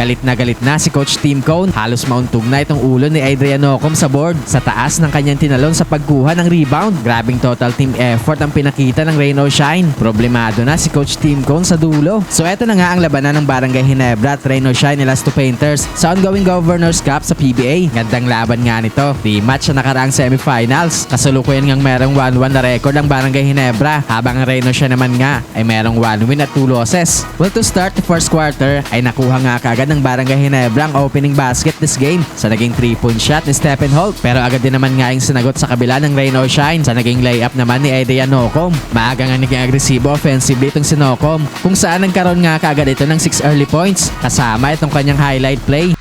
Galit na si Coach Tim Cone. Halos mauntog na itong ulo ni Adrian Ocom sa board sa taas ng kanyang tinalon sa pagkuha ng rebound. Grabing total team effort ang pinakita ng Rain or Shine. Problemado na si Coach Tim Cone sa dulo. So eto na nga ang labanan ng Barangay Ginebra at Rain or Shine ni Las 2 Painters sa ongoing Governors Cup sa PBA. Gandang laban nga nito. Rematch sa nakaraang semifinals. Kasalukuyan ngang merong 1-1 na record ang Barangay Ginebra habang ang Rain or Shine naman nga ay merong 1 win at 2 losses. Well, to start the first quarter ay nakuha nga kaagad ng Barangay Ginebra ang opening basket this game sa naging 3-point shot ni Stephen Holt, pero agad din naman nga yung sinagot sa kabila ng Rain or Shine sa naging layup naman ni Adrian Ocom. Maaga nga naging agresibo offensively itong si Ocom kung saan nagkaroon nga kaagad ito ng 6 early points kasama itong kanyang highlight play.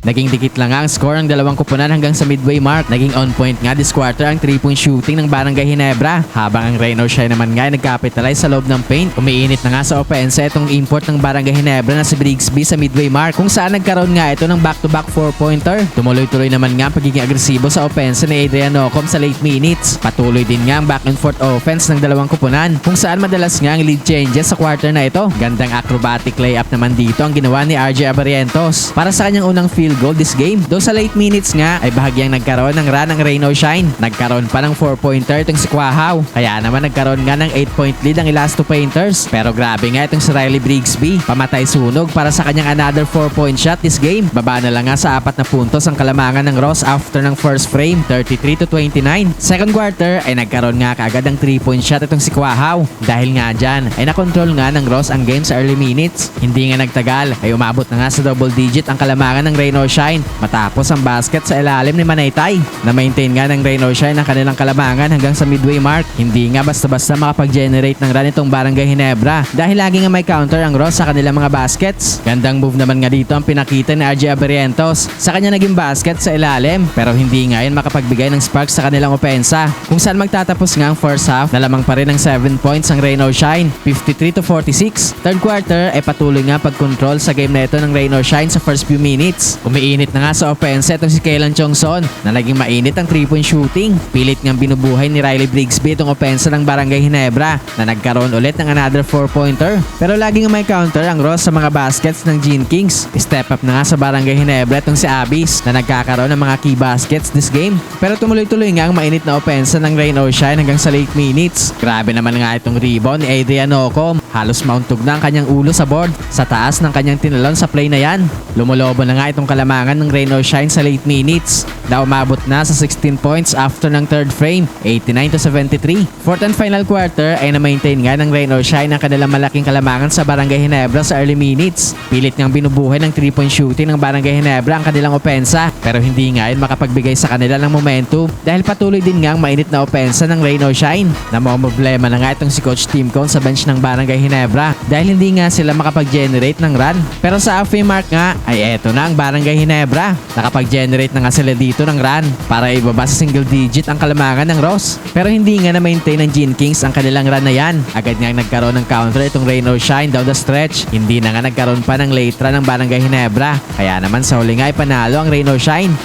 Naging dikit lang nga ang score ng dalawang kupunan hanggang sa midway mark. Naging on point nga this quarter ang 3-point shooting ng Barangay Ginebra habang ang Rain or Shine naman nga ay nag-capitalize sa loob ng paint. Umiinit na nga sa opensa itong import ng Barangay Ginebra na si Brigsby sa midway mark kung saan nagkaroon nga ito ng back-to-back 4-pointer. Tumuloy-tuloy naman nga ang pagiging agresibo sa opensa ni Adrian Ocom sa late minutes. Patuloy din nga ang back and forth offense ng dalawang kupunan kung saan madalas nga ang lead changes sa quarter na ito. Gandang acrobatic layup naman dito ang ginawa ni RJ Abarientos para sa kanyang unang field goal this game. Doon sa late minutes nga ay bahagyang nagkaroon ng run ng Rain or Shine. Nagkaroon pa ng 4-pointer itong si Quahaw. Kaya naman nagkaroon nga ng 8-point lead ang Las 2 Painters. Pero grabe nga itong si Riley Brigsby. Pamatay sunog para sa kanyang another 4-point shot this game. Baba na lang nga sa 4 na puntos ang kalamangan ng Ross after ng first frame, 33-29. Second quarter ay nagkaroon nga kaagad ng 3-point shot itong si Quahaw. Dahil nga dyan ay nakontrol nga ng Ross ang game sa early minutes. Hindi nga nagtagal ay umabot na nga sa double digit ang kalamangan ng Rain or Shine matapos ang basket sa ilalim ni Manaytay. Na-maintain nga ng Rain or Shine ang kanilang kalamangan hanggang sa midway mark. Hindi nga basta-basta makapag-generate ng run itong Barangay Ginebra dahil lagi nga may counter ang Ross sa kanilang mga baskets. Gandang move naman nga dito ang pinakita ni RJ Abarientos sa kanya naging basket sa ilalim pero hindi nga yun makapagbigay ng spark sa kanilang opensa kung saan magtatapos nga ang first half na lamang pa rin ng 7 points ang Rain or Shine, 53-46. Third quarter ay patuloy nga pag-control sa game na ito ng Rain or Shine sa first few minutes. Umiinit na nga sa offense itong si Kaylan Chongson na naging mainit ang 3-point shooting. Pilit ngang binubuhay ni Riley Brigsby itong offense ng Barangay Ginebra na nagkaroon ulit ng another 4-pointer. Pero lagi nga may counter ang Ross sa mga baskets ng Gene Kings. Step up na nga sa Barangay Ginebra itong si Abis na nagkakaroon ng mga key baskets this game. Pero tumuloy-tuloy nga ang mainit na offense ng Rain or Shine hanggang sa late minutes. Grabe naman nga itong rebound ni Adrian Ocom. Halos mauntog na ang kanyang ulo sa board sa taas ng kanyang tinalon sa play na yan. Lumulobo na nga itong kalamangan ng Rain or Shine sa late minutes na umabot na sa 16 points after ng third frame, 89-73. Fourth and final quarter ay na-maintain nga ng Rain or Shine ang kanilang malaking kalamangan sa Barangay Ginebra sa early minutes. Pilit ngang binubuhay ng 3-point shooting ng Barangay Ginebra ang kanilang opensa pero hindi nga yun makapagbigay sa kanila ng momentum dahil patuloy din nga ang mainit na opensa ng Rain or Shine. Namomroblema na nga itong si Coach Tim Cone sa bench ng Barangay Ginebra dahil hindi nga sila makapag-generate ng run. Pero sa halfway mark nga ay eto na ang Barangay Ginebra. Nakapag-generate na nga sila dito ng run para ibaba sa single digit ang kalamangan ng Ross. Pero hindi nga na-maintain ng Gene Kings ang kanilang run na yan. Agad nga nagkaroon ng counter itong Rain or Shine down the stretch. Hindi na nga nagkaroon pa ng late run ng Barangay Ginebra. Kaya naman sa huli nga ay panalo ang Rain or Shine.